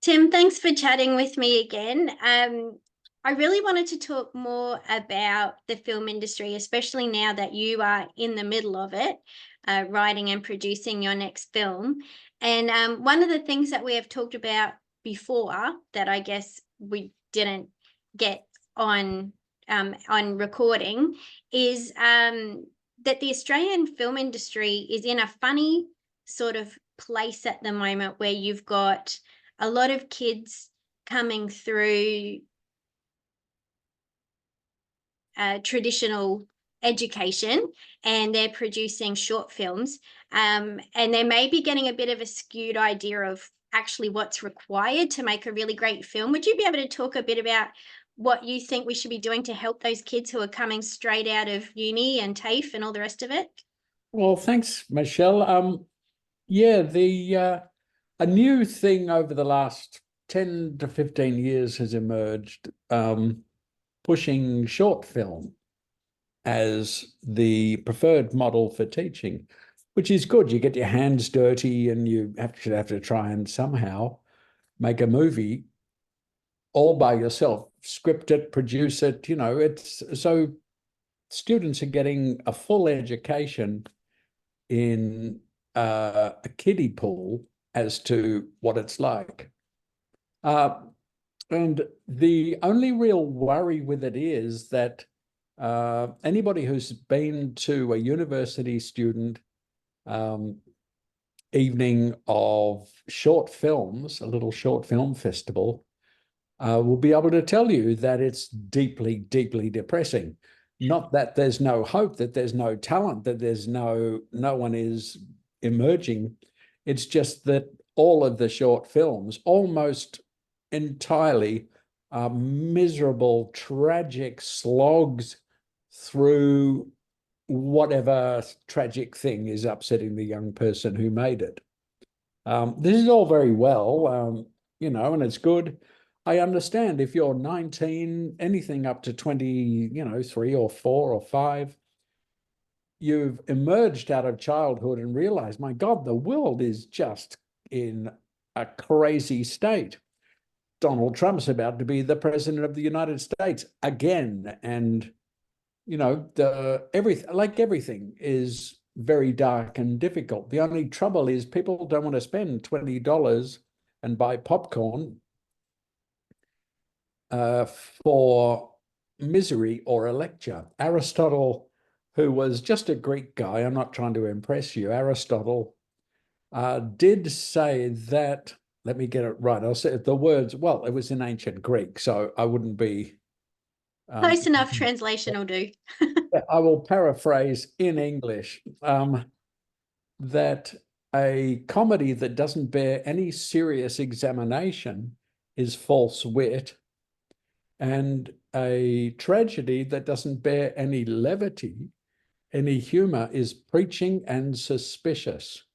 Tim, thanks for chatting with me again. I really wanted to talk more about the film industry, especially now that you are in the middle of it, writing and producing your next film. And one of the things that we have talked about before that I guess we didn't get on recording is that the Australian film industry is in a funny sort of place at the moment where you've got a lot of kids coming through traditional education and they're producing short films, and they may be getting a bit of a skewed idea of actually what's required to make a really great film. Would you be able to talk a bit about what you think we should be doing to help those kids who are coming straight out of uni and TAFE and all the rest of it? Well, thanks, Michelle. Yeah, a new thing over the last 10 to 15 years has emerged, pushing short film as the preferred model for teaching, which is good. You get your hands dirty and you have to try and somehow make a movie all by yourself, script it, produce it. It's so students are getting a full education in a kiddie pool as to what it's like. And the only real worry with it is that anybody who's been to a university student evening of short films, a little short film festival, will be able to tell you that it's deeply, deeply depressing. Not that there's no hope, that there's no talent, that there's no one is emerging. It's just that all of the short films, almost entirely, are miserable, tragic slogs through whatever tragic thing is upsetting the young person who made it. This is all very well, and it's good. I understand if you're 19, anything up to 20, 3 or 4 or 5, you've emerged out of childhood and realized, my God, the world is just in a crazy state. Donald Trump's about to be the president of the United States again. And, everything is very dark and difficult. The only trouble is people don't want to spend $20 and buy popcorn for misery or a lecture. Aristotle, who was just a Greek guy, I'm not trying to impress you, Aristotle did say that, let me get it right, I'll say the words, well, it was in ancient Greek, so I wouldn't be... Close enough translation will do. I will paraphrase in English, that a comedy that doesn't bear any serious examination is false wit, and a tragedy that doesn't bear any levity, any humor, is preaching and suspicious.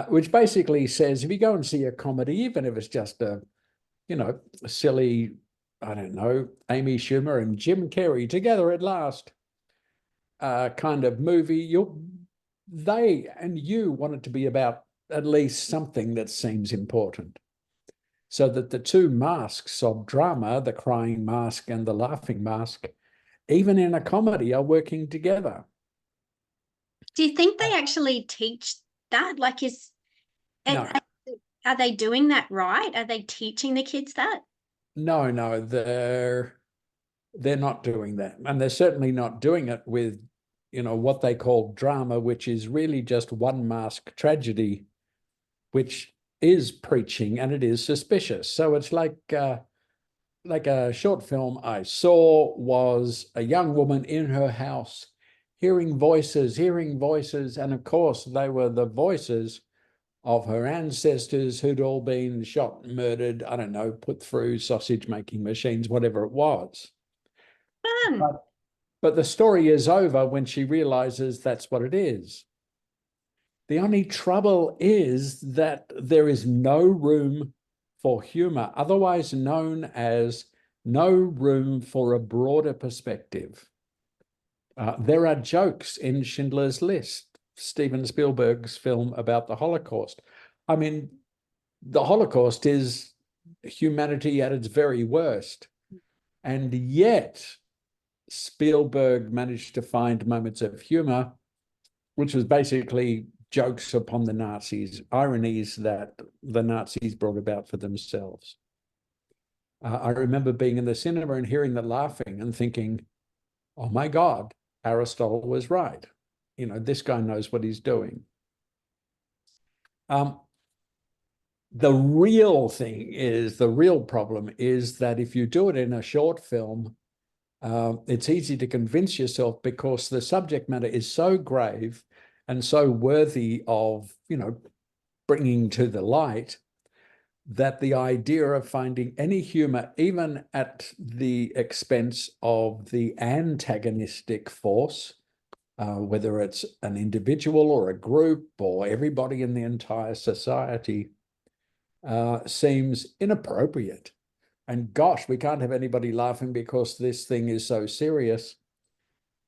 Which basically says, if you go and see a comedy, even if it's just a silly, I don't know, Amy Schumer and Jim Carrey together at last kind of movie, they and you want it to be about at least something that seems important. So that the two masks of drama, the crying mask and the laughing mask, even in a comedy, are working together. Do you think they actually teach that? Like, No. Are they doing that right? Are they teaching the kids that? No, they're not doing that. And they're certainly not doing it with, what they call drama, which is really just one mask tragedy, which is preaching and it is suspicious. So it's like a short film I saw was a young woman in her house hearing voices, and of course they were the voices of her ancestors who'd all been shot, murdered, I don't know, put through sausage-making machines, whatever it was. Fun. But the story is over when she realizes that's what it is. The only trouble is that there is no room for humor, otherwise known as no room for a broader perspective. There are jokes in Schindler's List, Steven Spielberg's film about the Holocaust. I mean, the Holocaust is humanity at its very worst. And yet Spielberg managed to find moments of humor, which was basically jokes upon the Nazis, ironies that the Nazis brought about for themselves. I remember being in the cinema and hearing the laughing and thinking, oh my God, Aristotle was right. You know, this guy knows what he's doing. The real thing is, the real problem is that if you do it in a short film, it's easy to convince yourself because the subject matter is so grave and so worthy of, you know, bringing to the light, that the idea of finding any humor, even at the expense of the antagonistic force, whether it's an individual or a group or everybody in the entire society, seems inappropriate. And gosh, we can't have anybody laughing because this thing is so serious.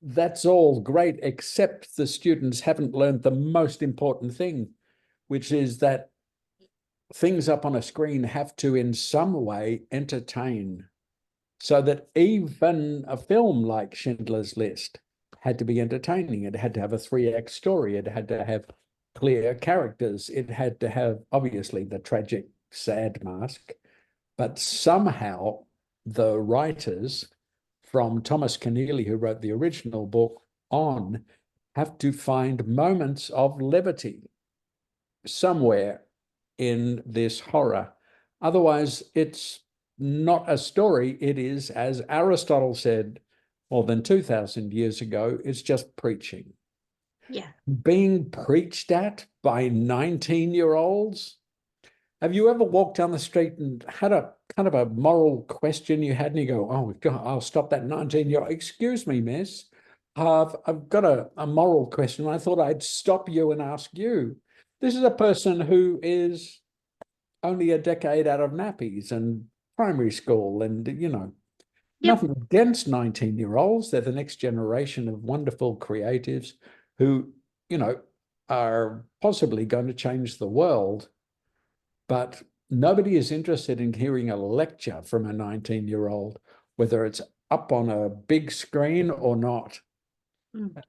That's all great, except the students haven't learned the most important thing, which is that things up on a screen have to in some way entertain, so that even a film like Schindler's List had to be entertaining. It had to have a 3-act story. It had to have clear characters. It had to have, obviously, the tragic, sad mask. But somehow the writers, from Thomas Keneally, who wrote the original book, on, have to find moments of levity somewhere in this horror. Otherwise, it's not a story. It is, as Aristotle said more than 2,000 years ago, it's just preaching. Yeah. Being preached at by 19-year-olds. Have you ever walked down the street and had a kind of a moral question you had, and you go, oh, God, I'll stop that 19-year-old. Excuse me, miss. I've got a moral question. I thought I'd stop you and ask you. This is a person who is only a decade out of nappies and primary school, and, you know, Yep. nothing against 19-year-olds. They're the next generation of wonderful creatives who, you know, are possibly going to change the world. But nobody is interested in hearing a lecture from a 19-year-old, whether it's up on a big screen or not.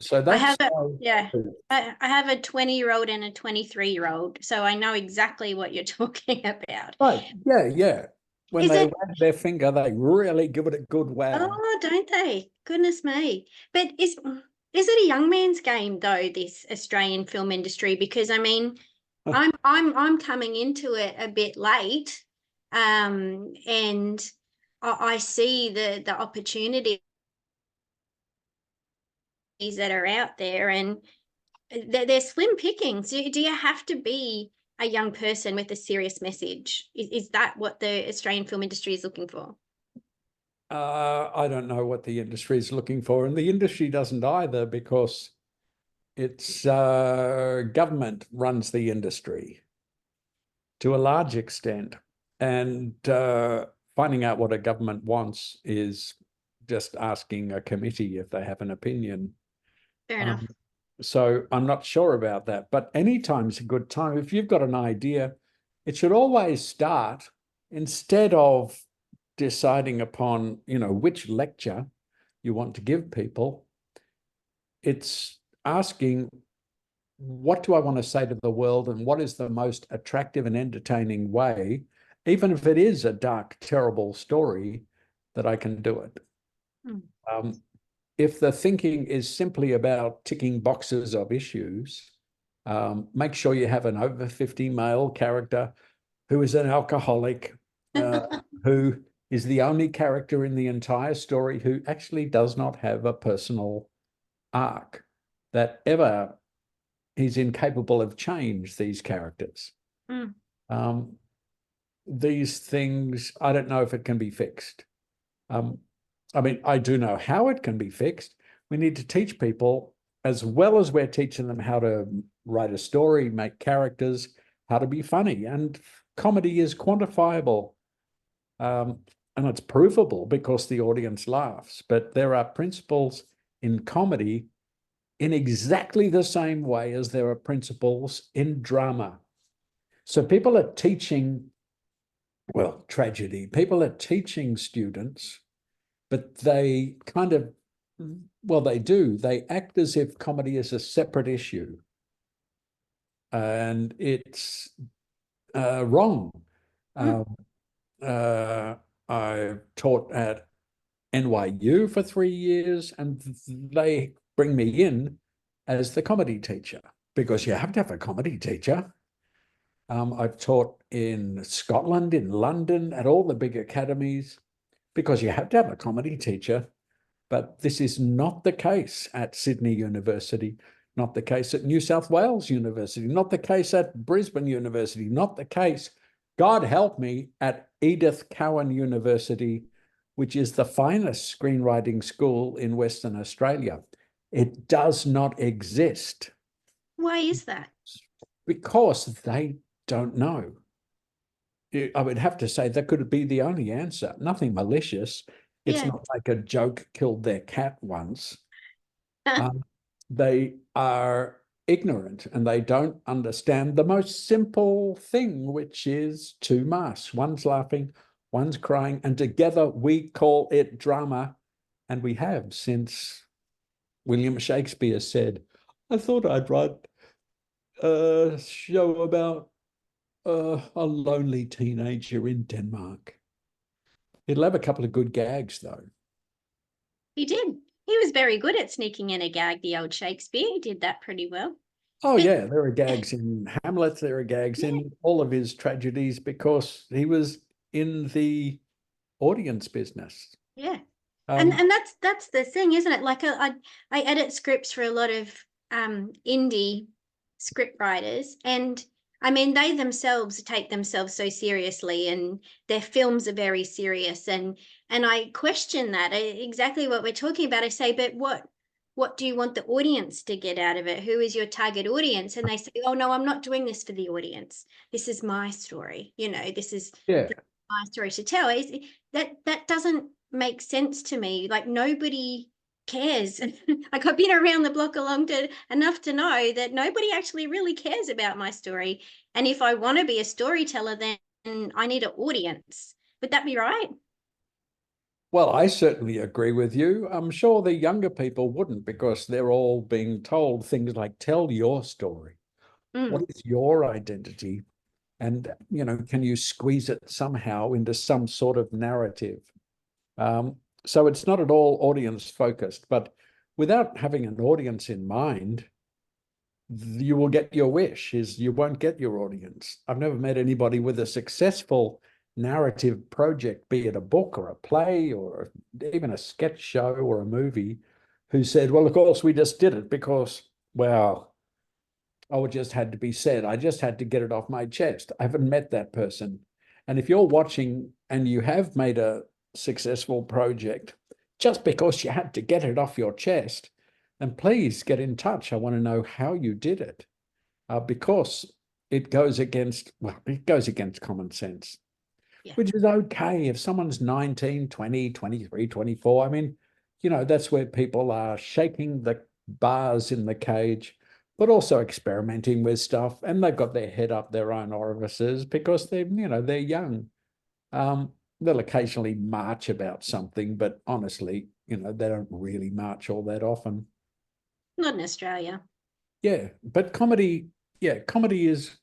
So I have that's I have a 20-year-old and a 23-year-old, so I know exactly what you're talking about. right. Yeah. When Is they it? wag their finger, they really give it a good wag. Oh, don't they? Goodness me. But is it a young man's game though, this Australian film industry? Because I mean, I'm coming into it a bit late, and I see the opportunities that are out there, and they're slim pickings. Do you have to be a young person with a serious message? Is that what the Australian film industry is looking for? I don't know what the industry is looking for, and the industry doesn't either, because it's government runs the industry to a large extent, and finding out what a government wants is just asking a committee if they have an opinion. Fair enough. So I'm not sure about that, but any time's a good time. If you've got an idea, it should always start, instead of deciding upon, you know, which lecture you want to give people, it's asking, what do I want to say to the world, and what is the most attractive and entertaining way, even if it is a dark, terrible story, that I can do it. If the thinking is simply about ticking boxes of issues, make sure you have an over 50 male character who is an alcoholic, who is the only character in the entire story who actually does not have a personal arc, that ever he's incapable of change, these characters. These things, I don't know if it can be fixed. I mean, I do know how it can be fixed. We need to teach people, as well as we're teaching them how to write a story, make characters, how to be funny. And comedy is quantifiable. And it's provable because the audience laughs. But there are principles in comedy in exactly the same way as there are principles in drama. So people are teaching, well, tragedy. People are teaching students, but they kind of, well, they do. They act as if comedy is a separate issue. And it's wrong. Mm. Um, I taught at NYU for 3 years, and they bring me in as the comedy teacher because you have to have a comedy teacher. I've taught in Scotland, in London, at all the big academies because you have to have a comedy teacher. But this is not the case at Sydney University, not the case at New South Wales University, not the case at Brisbane University, not the case, God help me, at Edith Cowan University, which is the finest screenwriting school in Western Australia. It does not exist Why is that? because they don't know. I would have to say that could be the only answer. Nothing malicious. It's Yeah. not like a joke killed their cat once. They are ignorant and they don't understand the most simple thing, which is two masks. One's laughing, one's crying, and together we call it drama. And we have since William Shakespeare said, I thought I'd write a show about a lonely teenager in Denmark. It'll have a couple of good gags, though. He did. He was very good at sneaking in a gag, the old Shakespeare. He did that pretty well. Oh, But yeah, there are gags in Hamlet, there are gags yeah, in all of his tragedies because he was in the audience business. yeah. Um, And that's the thing, isn't it? Like I edit scripts for a lot of indie script writers, and I mean they themselves take themselves so seriously, and their films are very serious, and I question that exactly what we're talking about. I say, but what do you want the audience to get out of it? Who is your target audience? And they say, oh no, I'm not doing this for the audience. This is my story. This is yeah. my story to tell. That doesn't make sense to me. Like nobody cares. Like I've been around the block enough to know that nobody actually really cares about my story. And if I want to be a storyteller, then I need an audience. Would that be right? Well, I certainly agree with you. I'm sure the younger people wouldn't because they're all being told things like, tell your story. What Mm. is your identity? And, can you squeeze it somehow into some sort of narrative? So it's not at all audience focused, but without having an audience in mind, you will get your wish is you won't get your audience. I've never met anybody with a successful narrative project, be it a book or a play or even a sketch show or a movie, who said, well, of course, we just did it because, well, oh, it just had to be said. I just had to get it off my chest. I haven't met that person. And if you're watching and you have made a successful project, just because you had to get it off your chest, then please get in touch. I want to know how you did it because it goes against, well, it goes against common sense, Yeah. which is okay. If someone's 19, 20, 23, 24, I mean, that's where people are shaking the bars in the cage, but also experimenting with stuff. And they've got their head up their own orifices because they're young. They'll occasionally march about something, but honestly, they don't really march all that often. Not in Australia. Yeah, but comedy is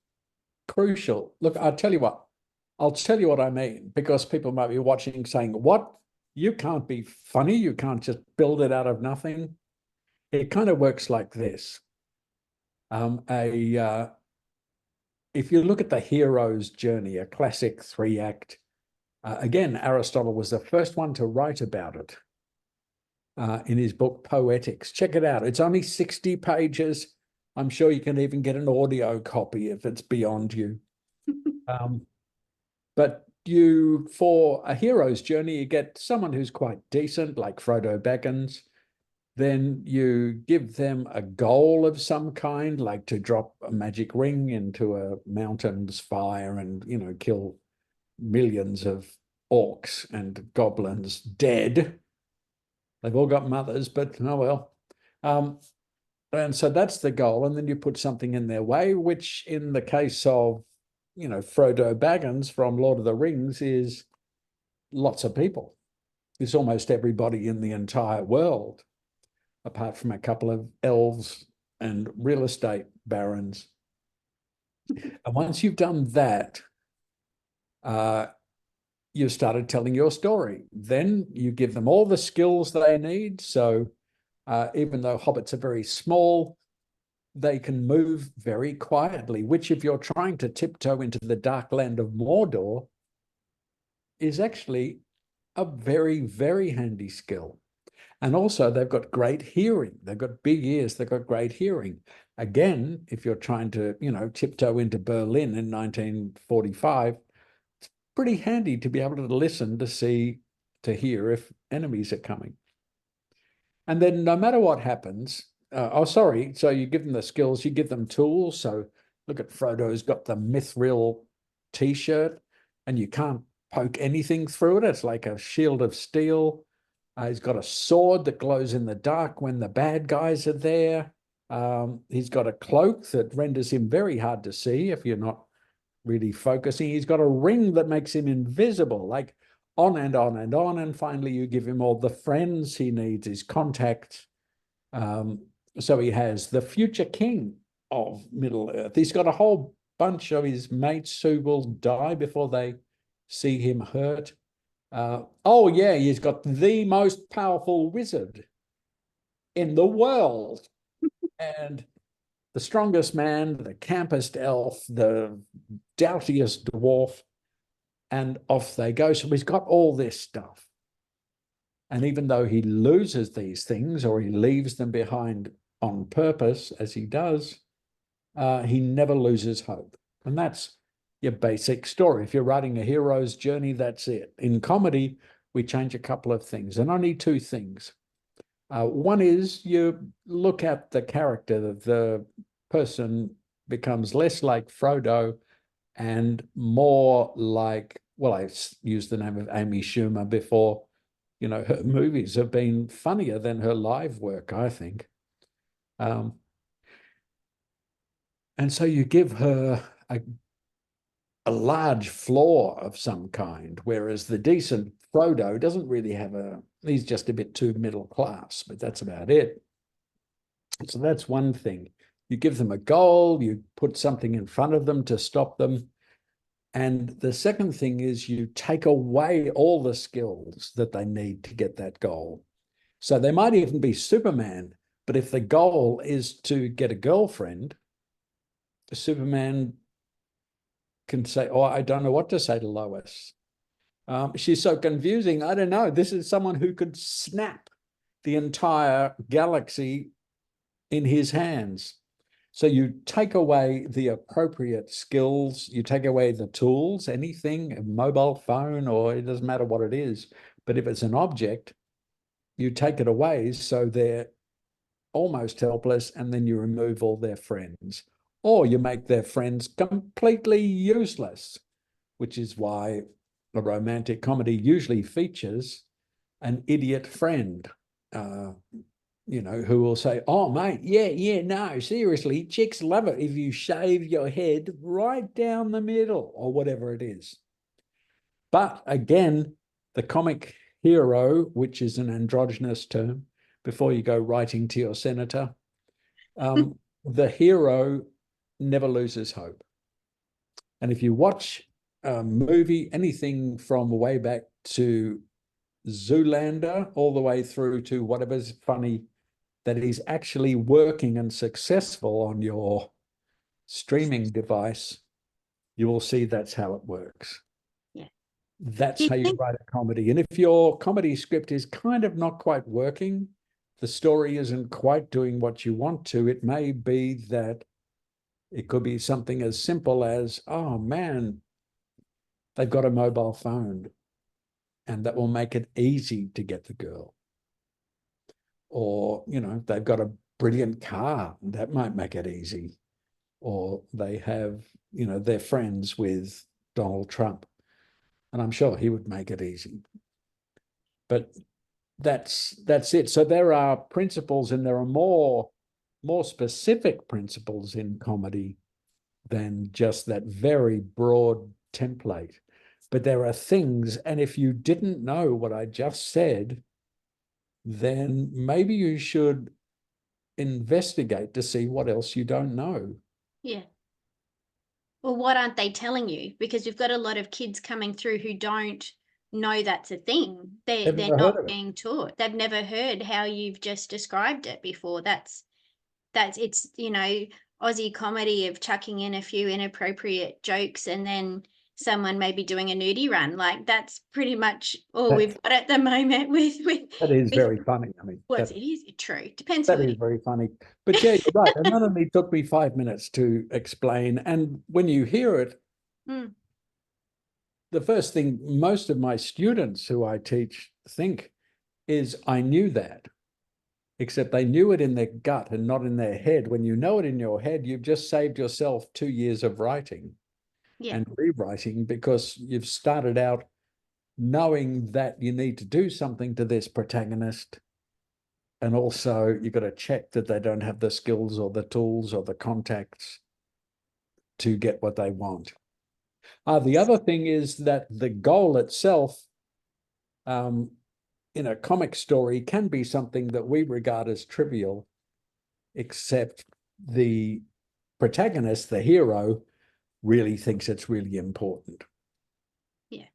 crucial. Look, I'll tell you what I mean, because people might be watching saying, what? You can't be funny. You can't just build it out of nothing. It kind of works like this. Um, a If you look at the hero's journey, a classic 3-act, again, Aristotle was the first one to write about it in his book Poetics. Check it out. It's only 60 pages. I'm sure you can even get an audio copy if it's beyond you. But for a hero's journey, you get someone who's quite decent, like Frodo Baggins. Then you give them a goal of some kind, like to drop a magic ring into a mountain's fire and, kill millions of orcs and goblins dead. They've all got mothers, but oh well. And so that's the goal. And then you put something in their way, which in the case of Frodo Baggins from Lord of the Rings is lots of people. It's almost everybody in the entire world, apart from a couple of elves and real estate barons. And once you've done that, you've started telling your story. Then you give them all the skills they need. So even though hobbits are very small, they can move very quietly, which if you're trying to tiptoe into the dark land of Mordor is actually a very, very handy skill. And also they've got great hearing. They've got big ears. They've got great hearing. Again, if you're trying to, tiptoe into Berlin in 1945, it's pretty handy to be able to listen to hear if enemies are coming. And then no matter what happens, so you give them the skills, you give them tools. So look at Frodo's got the mithril t-shirt and you can't poke anything through it. It's like a shield of steel. He's got a sword that glows in the dark when the bad guys are there. He's got a cloak that renders him very hard to see if you're not really focusing. He's got a ring that makes him invisible, like on and on and on. And finally, you give him all the friends he needs, his contacts. So he has the future king of Middle-earth. He's got a whole bunch of his mates who will die before they see him hurt. He's got the most powerful wizard in the world. And the strongest man, the campest elf, the doubtiest dwarf, and off they go. So he's got all this stuff. And even though he loses these things or he leaves them behind on purpose, as he does, he never loses hope. And that's your basic story. If you're writing a hero's journey, that's it. In comedy, we change a couple of things, and only two things. One is you look at the character. The person becomes less like Frodo and more like, well, I used the name of Amy Schumer before. Her movies have been funnier than her live work, I think. And so you give her a large flaw of some kind, whereas the decent Frodo doesn't really have he's just a bit too middle class, but that's about it. So that's one thing. You give them a goal, you put something in front of them to stop them. And the second thing is you take away all the skills that they need to get that goal. So they might even be Superman, but if the goal is to get a girlfriend, Superman can say, oh, I don't know what to say to Lois. She's so confusing. I don't know. This is someone who could snap the entire galaxy in his hands. So you take away the appropriate skills, you take away the tools, anything, a mobile phone, or it doesn't matter what it is. But if it's an object, you take it away so they're almost helpless, and then you remove all their friends. Or you make their friends completely useless, which is why a romantic comedy usually features an idiot friend, who will say, oh, mate, yeah, no, seriously, chicks love it if you shave your head right down the middle or whatever it is. But again, the comic hero, which is an androgynous term, before you go writing to your senator, the hero never loses hope. And if you watch a movie, anything from way back to Zoolander all the way through to whatever's funny that is actually working and successful on your streaming device, you will see that's how it works. Yeah. That's how you write a comedy. And if your comedy script is kind of not quite working, the story isn't quite doing what you want to, it may be that it could be something as simple as, oh man, they've got a mobile phone and that will make it easy to get the girl. Or, they've got a brilliant car, that might make it easy. Or they have, they're friends with Donald Trump, and I'm sure he would make it easy. But that's it. So there are principles, and there are more specific principles in comedy than just that very broad template. But there are things, and if you didn't know what I just said, then maybe you should investigate to see what else you don't know. Yeah. Well, what aren't they telling you? Because we've got a lot of kids coming through who don't know that's a thing. I've They're never heard not of it. being taught. They've never heard how you've just described it before. That's it's, Aussie comedy of chucking in a few inappropriate jokes and then someone maybe doing a nudie run. Like that's pretty much all That, we've got at the moment with that is with very funny. I mean, what it is true. Depends that who it is is. very funny. But yeah, you're right. And that only took me 5 minutes to explain. And when you hear it, Mm, the first thing most of my students who I teach think is, I knew that, except they knew it in their gut and not in their head. When you know it in your head, you've just saved yourself 2 years of writing yeah. and rewriting, because you've started out knowing that you need to do something to this protagonist. And also you've got to check that they don't have the skills or the tools or the contacts to get what they want. The other thing is that the goal itself, in a comic story, can be something that we regard as trivial, except the protagonist, the hero, really thinks it's really important. Yeah.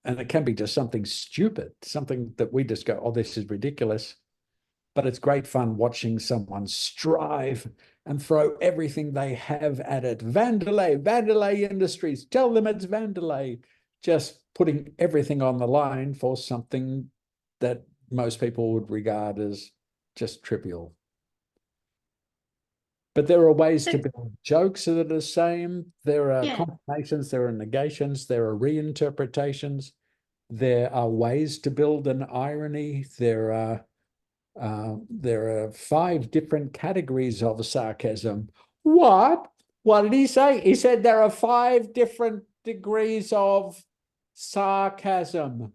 And it can be just something stupid, something that we just go, oh, this is ridiculous. But it's great fun watching someone strive and throw everything they have at it. Vandelay Industries, tell them it's Vandelay. Just putting everything on the line for something that most people would regard as just trivial. But there are ways So to build jokes that are the same. There are yeah. confirmations, there are negations, there are reinterpretations. There are ways to build an irony. There are 5 different categories of sarcasm. What? What did he say? He said there are 5 different degrees of sarcasm.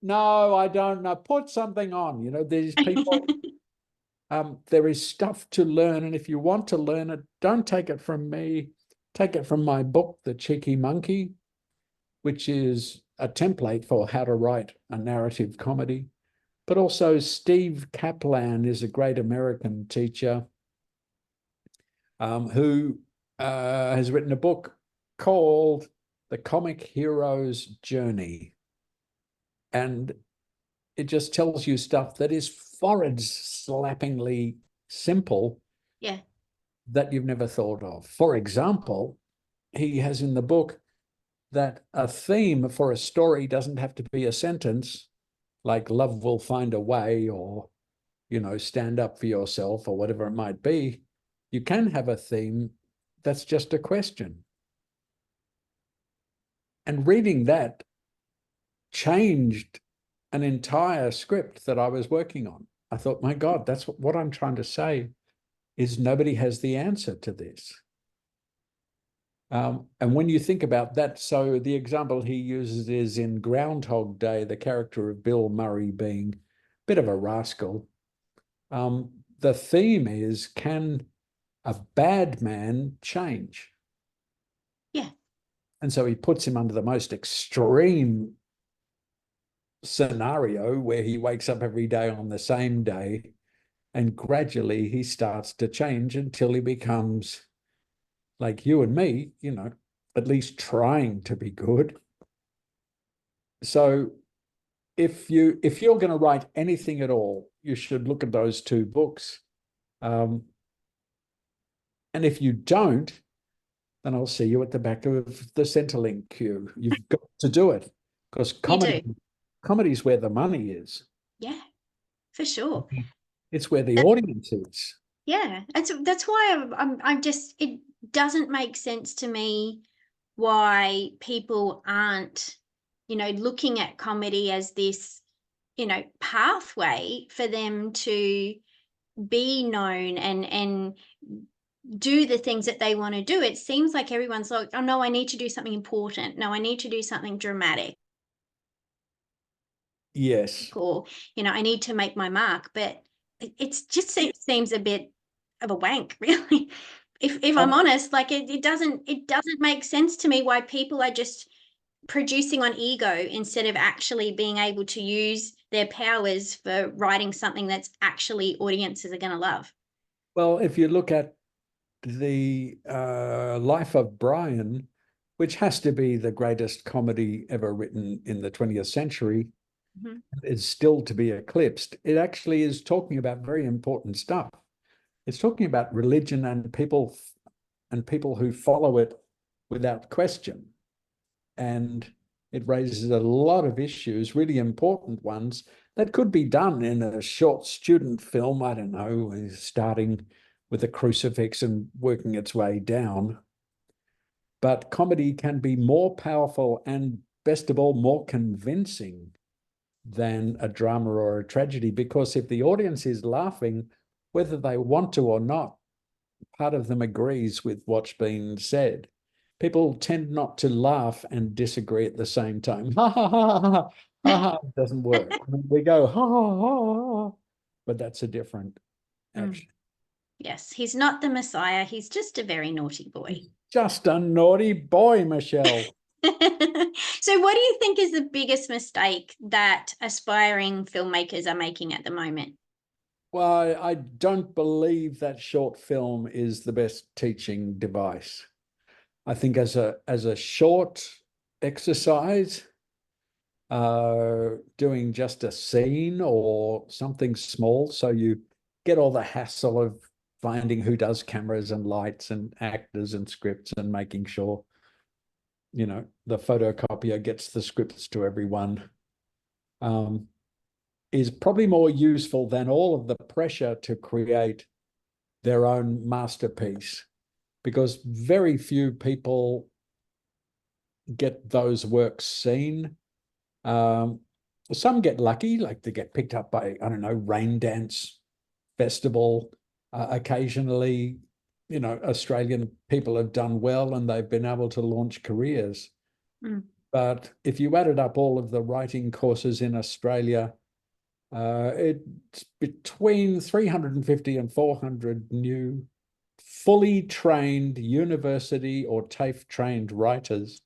No, I don't know. Put something on. These people, there is stuff to learn. And if you want to learn it, don't take it from me. Take it from my book, The Cheeky Monkey, which is a template for how to write a narrative comedy. But also Steve Kaplan is a great American teacher who has written a book called The Comic Hero's Journey. And it just tells you stuff that is forehead-slappingly simple, Yeah. that you've never thought of. For example, he has in the book that a theme for a story doesn't have to be a sentence, like love will find a way, or, stand up for yourself, or whatever it might be. You can have a theme that's just a question. And reading that changed an entire script that I was working on. I thought, my God, that's what I'm trying to say, is nobody has the answer to this. And when you think about that, so the example he uses is in Groundhog Day, the character of Bill Murray being a bit of a rascal. The theme is, can a bad man change? Yeah. And so he puts him under the most extreme scenario, where he wakes up every day on the same day, and gradually he starts to change until he becomes like you and me, at least trying to be good. So if you're going to write anything at all, you should look at those 2 books. And if you don't, then I'll see you at the back of the Centrelink queue. You've got to do it, because You do. comedy's where the money is. Yeah, for sure. It's where the audience is. Yeah, that's why I'm just, it doesn't make sense to me why people aren't, looking at comedy as this, pathway for them to be known and do the things that they want to do. It seems like everyone's like, oh no, I need to do something important. No, I need to do something dramatic, Yes. or, I need to make my mark. But it's just, it seems a bit of a wank, really. If I'm honest, like it doesn't make sense to me why people are just producing on ego instead of actually being able to use their powers for writing something that's actually audiences are going to love. Well, if you look at the Life of Brian, which has to be the greatest comedy ever written in the 20th century, Mm-hmm. is still to be eclipsed. It actually is talking about very important stuff. It's talking about religion and people who follow it without question. And it raises a lot of issues, really important ones, that could be done in a short student film. I don't know, starting with a crucifix and working its way down. But comedy can be more powerful and, best of all, more convincing than a drama or a tragedy, because if the audience is laughing, whether they want to or not, part of them agrees with what's been said. People tend not to laugh and disagree at the same time. Ha ha ha ha ha ha. It doesn't work. We go ha ha ha ha, but that's a different action. Yes, he's not the Messiah. He's just a very naughty boy. Just a naughty boy, Michelle. So what do you think is the biggest mistake that aspiring filmmakers are making at the moment? Well, I don't believe that short film is the best teaching device. I think as a short exercise, doing just a scene or something small, so you get all the hassle of finding who does cameras and lights and actors and scripts and making sure, you know, the photocopier gets the scripts to everyone, is probably more useful than all of the pressure to create their own masterpiece, because very few people get those works seen. Some get lucky, like they get picked up by, I don't know, Rain Dance Festival. Occasionally, you know, Australian people have done well and they've been able to launch careers. Mm. But if you added up all of the writing courses in Australia, it's between 350 and 400 new fully trained university or TAFE trained writers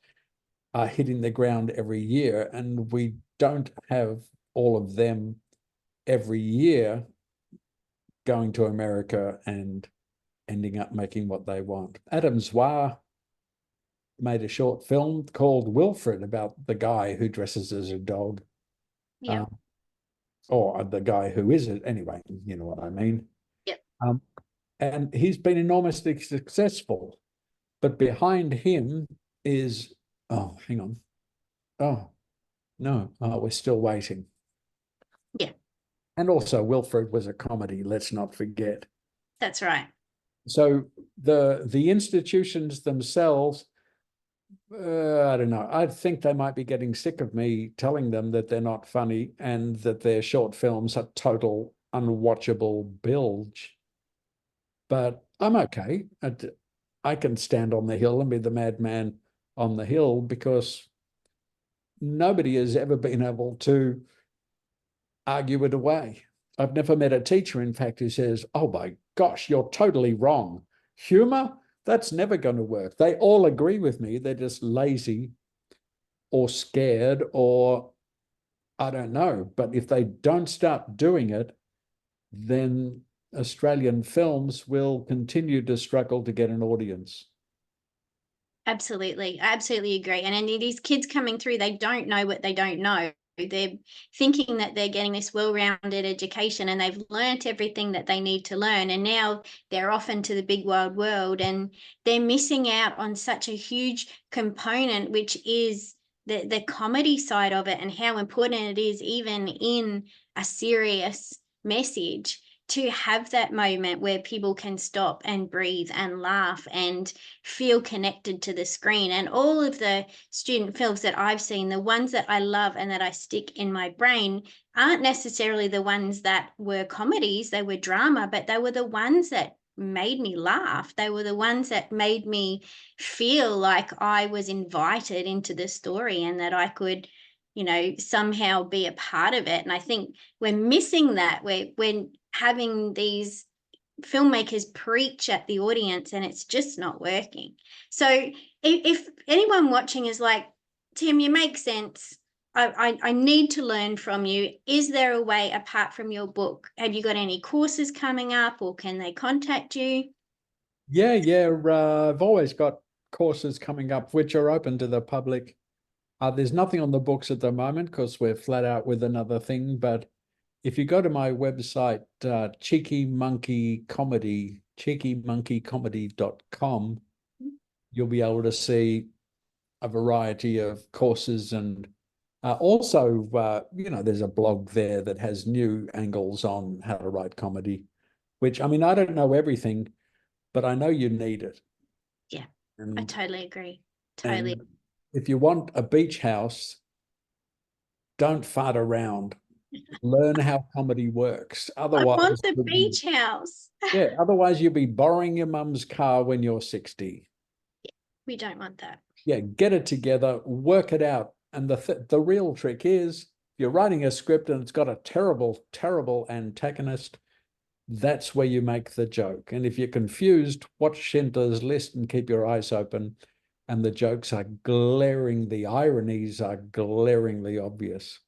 are hitting the ground every year, and we don't have all of them every year going to America and ending up making what they want. Adam Zwar made a short film called Wilfred about the guy who dresses as a dog. Yeah. Or the guy who is it anyway, you know what I mean. Yep. And he's been enormously successful, but behind him is, oh, hang on. Oh, no, we're still waiting. Yeah, And also Wilfred was a comedy, let's not forget. that's right. So the institutions themselves, I don't know. I think they might be getting sick of me telling them that they're not funny and that their short films are total unwatchable bilge. But I'm okay. I can stand on the hill and be the madman on the hill, because nobody has ever been able to argue it away. I've never met a teacher, in fact, who says, oh my gosh, you're totally wrong. Humor, that's never going to work. They all agree with me. They're just lazy or scared or I don't know. But if they don't start doing it, then Australian films will continue to struggle to get an audience. Absolutely. I absolutely agree. And these kids coming through, they don't know what they don't know. They're thinking that they're getting this well-rounded education and they've learnt everything that they need to learn. And now they're off into the big wide world and they're missing out on such a huge component, which is the comedy side of it and how important it is, even in a serious message, to have that moment where people can stop and breathe and laugh and feel connected to the screen. And all of the student films that I've seen, the ones that I love and that I stick in my brain, aren't necessarily the ones that were comedies, they were drama, but they were the ones that made me laugh. They were the ones that made me feel like I was invited into the story and that I could, somehow be a part of it. And I think we're missing that. We're having these filmmakers preach at the audience and it's just not working. So if anyone watching is like, Tim, you make sense. I need to learn from you. Is there a way apart from your book? Have you got any courses coming up, or can they contact you? Yeah. I've always got courses coming up which are open to the public. There's nothing on the books at the moment because we're flat out with another thing. But if you go to my website, cheekymonkeycomedy.com, you'll be able to see a variety of courses. And also, there's a blog there that has new angles on how to write comedy, which, I mean, I don't know everything, but I know you need it. Yeah, I And, totally agree. Totally. and if you want a beach house, don't fart around. Learn how comedy works. I want Otherwise, the beach house. otherwise you'll be borrowing your mum's car when you're 60. We don't want that. Yeah, get it together, work it out. And the real trick is, if you're writing a script and it's got a terrible, terrible antagonist, that's where you make the joke. And if you're confused, watch Schindler's List and keep your eyes open. And the jokes are glaring, the ironies are glaringly obvious.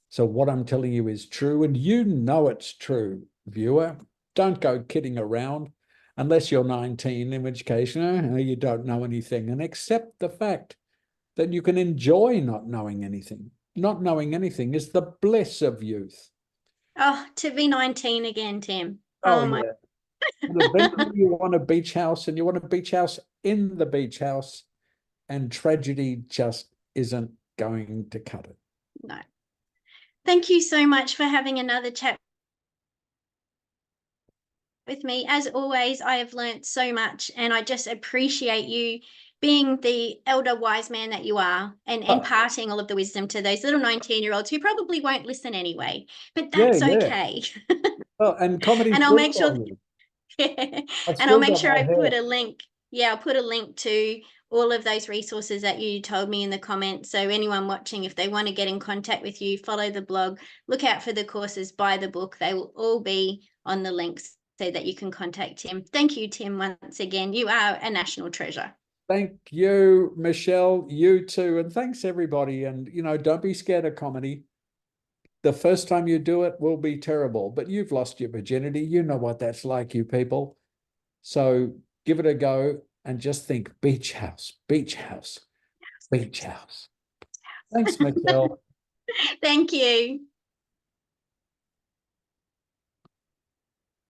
So what I'm telling you is true, and you know it's true, viewer. Don't go kidding around unless you're 19, in which case you don't know anything, and accept the fact that you can enjoy not knowing anything. Not knowing anything is the bliss of youth. Oh, to be 19 again, Tim. Oh, Oh my. yeah. And eventually you want a beach house, and you want a beach house in the beach house, and tragedy just isn't going to cut it. No. Thank you so much for having another chat with me. As always, I have learnt so much, and I just appreciate you being the elder wise man that you are, and imparting all of the wisdom to those little 19-year-olds who probably won't listen anyway, but that's Yeah. okay. Well, and comedy's And I'll good make for sure you. and I've I'll still make got sure my I hair. put a link. Yeah, I'll put a link to all of those resources that you told me in the comments. So anyone watching, if they want to get in contact with you, follow the blog, look out for the courses, buy the book. They will all be on the links so that you can contact Tim. Thank you, Tim, once again. You are a national treasure. Thank you, Michelle. You too. And thanks, everybody. And, don't be scared of comedy. The first time you do it will be terrible, but you've lost your virginity. You know what that's like, you people. So give it a go and just think beach house, beach house, beach house. Thanks, Michelle. Thank you.